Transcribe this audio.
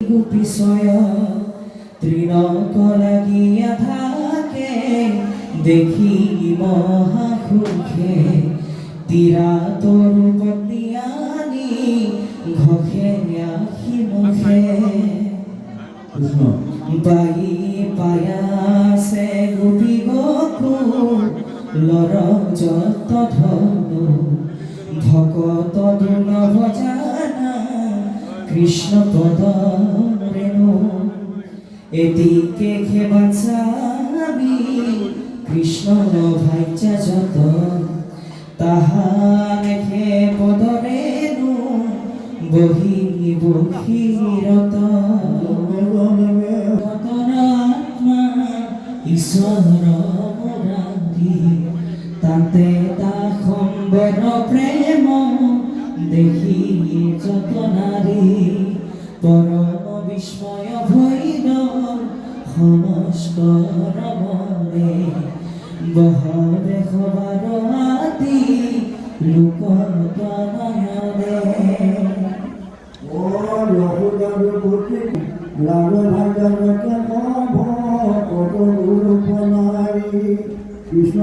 পিছয় তৃণকলাগিয়া থাকে দেখি মহাসুখে তীৰা তৰু পত্নিয়ানি ঘষে আশিমুখে পাই পায়াছে গোপী গকুল লৰ যত ধনু ভকত দুৰ্ন ভজানা কৃষ্ণ পদ রেণু এদিকে খেবাচাবি কৃষ্ণ ভাইচা যত তাহা লেখে পদ রেণু বহি বহিরত আত্মা ঈশ্বর মুরারি তাতে তা সম্বর প্রেম দেখি যত নারী পরম বিস্ময় ভৈর সমস্কর মনে বহবে সবার আতি লোক নয়নে ও লহুদার বুটি লাল ভাজার কত রূপ নারী কৃষ্ণ